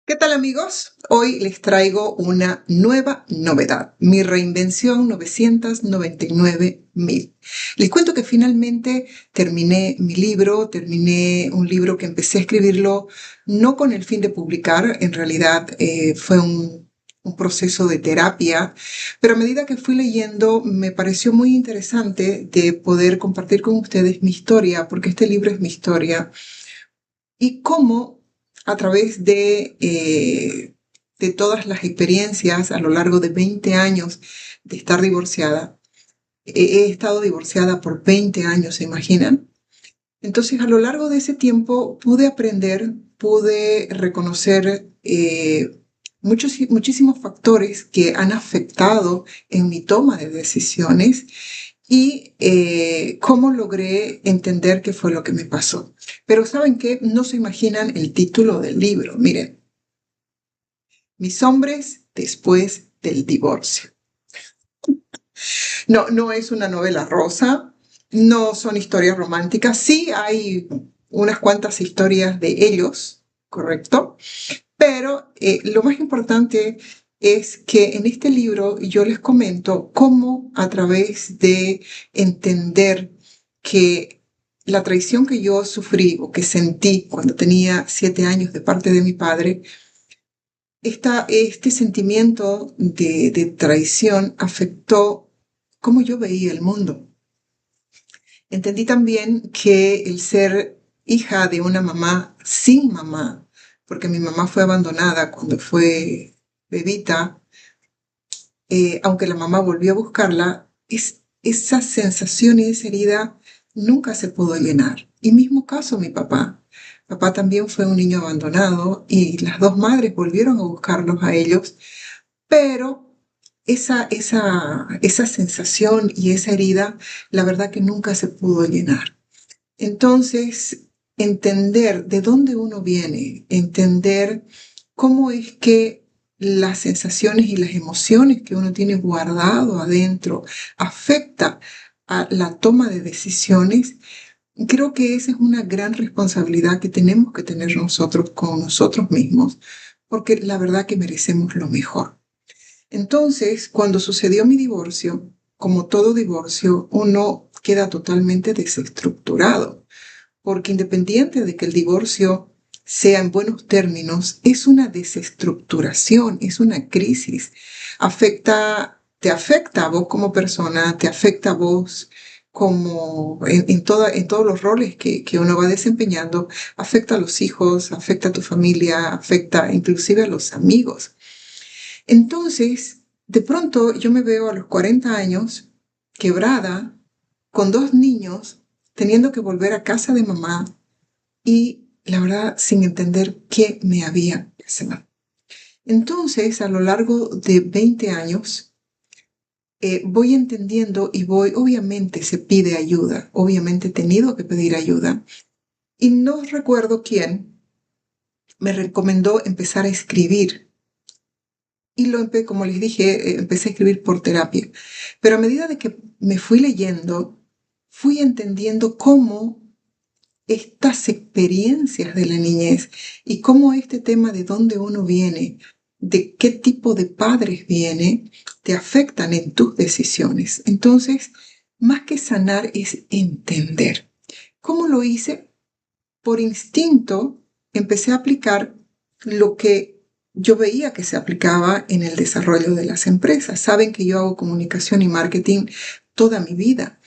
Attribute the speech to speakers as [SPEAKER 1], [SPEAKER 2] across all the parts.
[SPEAKER 1] ¿Qué tal amigos? Hoy les traigo una nueva novedad, mi reinvención 999.000. Les cuento que finalmente terminé mi libro, terminé un libro que empecé a escribirlo no con el fin de publicar, en realidad fue un proceso de terapia, pero a medida que fui leyendo me pareció muy interesante de poder compartir con ustedes mi historia, porque este libro es mi historia y cómo a través de todas las experiencias a lo largo de 20 años de estar divorciada, he estado divorciada por 20 años, ¿se imaginan? Entonces, a lo largo de ese tiempo pude aprender, pude reconocer muchísimos factores que han afectado en mi toma de decisiones y cómo logré entender qué fue lo que me pasó. Pero ¿saben qué? No se imaginan el título del libro. Miren, Mis hombres después del divorcio. No, no es una novela rosa, no son historias románticas. Sí hay unas cuantas historias de ellos, ¿correcto? Pero lo más importante es que en este libro yo les comento cómo a través de entender que la traición que yo sufrí o que sentí cuando tenía 7 años de parte de mi padre, este sentimiento de traición afectó cómo yo veía el mundo. Entendí también que el ser hija de una mamá sin mamá, porque mi mamá fue abandonada cuando fue bebita, aunque la mamá volvió a buscarla, esa sensación y esa herida nunca se pudo llenar. Y mismo caso mi papá. Papá también fue un niño abandonado y las dos madres volvieron a buscarlos a ellos, pero esa sensación y esa herida, la verdad que nunca se pudo llenar. Entonces, entender de dónde uno viene, entender cómo es que las sensaciones y las emociones que uno tiene guardado adentro afecta a la toma de decisiones, creo que esa es una gran responsabilidad que tenemos que tener nosotros con nosotros mismos, porque la verdad que merecemos lo mejor. Entonces, cuando sucedió mi divorcio, como todo divorcio, uno queda totalmente desestructurado porque independiente de que el divorcio sea en buenos términos, es una desestructuración, es una crisis. Te afecta a vos como persona, te afecta a vos como en todos los roles que uno va desempeñando, afecta a los hijos, afecta a tu familia, afecta inclusive a los amigos. Entonces, de pronto yo me veo a los 40 años quebrada, con dos niños, teniendo que volver a casa de mamá y la verdad sin entender qué me había pasado. Entonces, a lo largo de 20 años, voy entendiendo y obviamente se pide ayuda, obviamente he tenido que pedir ayuda y no recuerdo quién me recomendó empezar a escribir. Y como les dije, empecé a escribir por terapia. Pero a medida de que me fui leyendo, fui entendiendo cómo estas experiencias de la niñez y cómo este tema de dónde uno viene, de qué tipo de padres viene, te afectan en tus decisiones. Entonces, más que sanar es entender. ¿Cómo lo hice? Por instinto, empecé a aplicar lo que yo veía que se aplicaba en el desarrollo de las empresas. Saben que yo hago comunicación y marketing toda mi vida.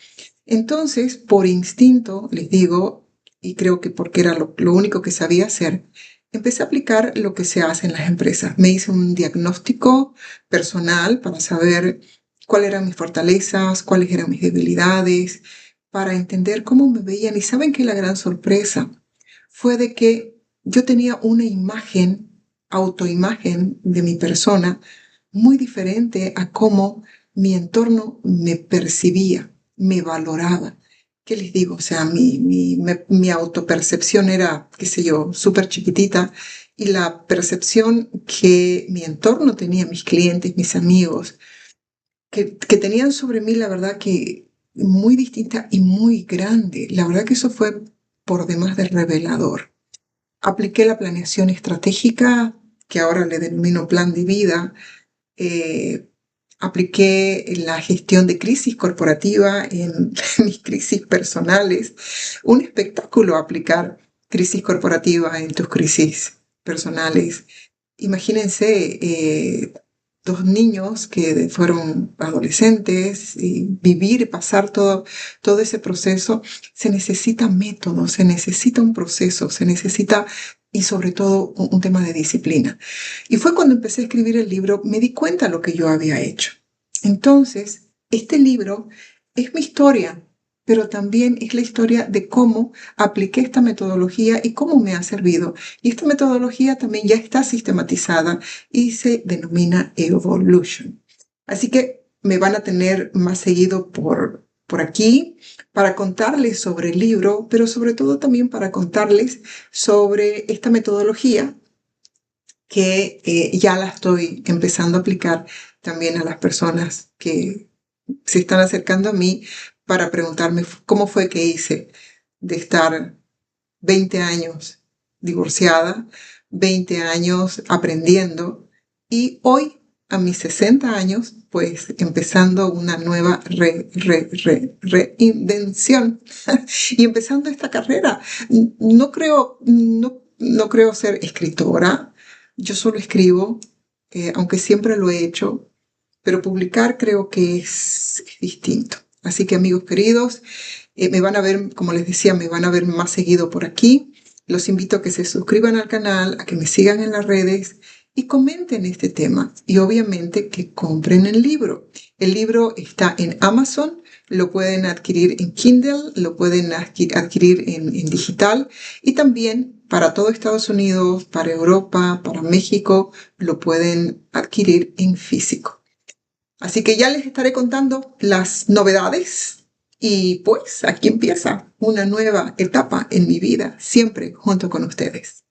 [SPEAKER 1] Entonces, por instinto, les digo, y creo que porque era lo único que sabía hacer, empecé a aplicar lo que se hace en las empresas. Me hice un diagnóstico personal para saber cuáles eran mis fortalezas, cuáles eran mis debilidades, para entender cómo me veían. Y saben que la gran sorpresa fue de que yo tenía una imagen, autoimagen de mi persona muy diferente a cómo mi entorno me percibía, me valoraba. ¿Qué les digo? O sea, mi autopercepción era, qué sé yo, súper chiquitita y la percepción que mi entorno tenía, mis clientes, mis amigos, que tenían sobre mí, la verdad que muy distinta y muy grande. La verdad que eso fue por demás de revelador. Apliqué la planeación estratégica, que ahora le denomino plan de vida. Apliqué la gestión de crisis corporativa en mis crisis personales. Un espectáculo aplicar crisis corporativa en tus crisis personales. Imagínense, dos niños que fueron adolescentes y vivir y pasar todo ese proceso. Se necesita método, se necesita un proceso, se necesita, y sobre todo, un tema de disciplina. Y fue cuando empecé a escribir el libro, me di cuenta de lo que yo había hecho. Entonces, este libro es mi historia, pero también es la historia de cómo apliqué esta metodología y cómo me ha servido. Y esta metodología también ya está sistematizada y se denomina Evolution. Así que me van a tener más seguido por aquí para contarles sobre el libro, pero sobre todo también para contarles sobre esta metodología que ya la estoy empezando a aplicar también a las personas que se están acercando a mí para preguntarme cómo fue que hice de estar 20 años divorciada, 20 años aprendiendo y hoy a mis 60 años pues empezando una nueva reinvención y empezando esta carrera. No creo ser escritora, yo solo escribo, aunque siempre lo he hecho, pero publicar creo que es distinto. Así que amigos queridos, me van a ver, como les decía, me van a ver más seguido por aquí. Los invito a que se suscriban al canal, a que me sigan en las redes y comenten este tema. Y obviamente que compren el libro. El libro está en Amazon, lo pueden adquirir en Kindle, lo pueden adquirir en digital y también para todo Estados Unidos, para Europa, para México, lo pueden adquirir en físico. Así que ya les estaré contando las novedades y pues aquí empieza una nueva etapa en mi vida, siempre junto con ustedes.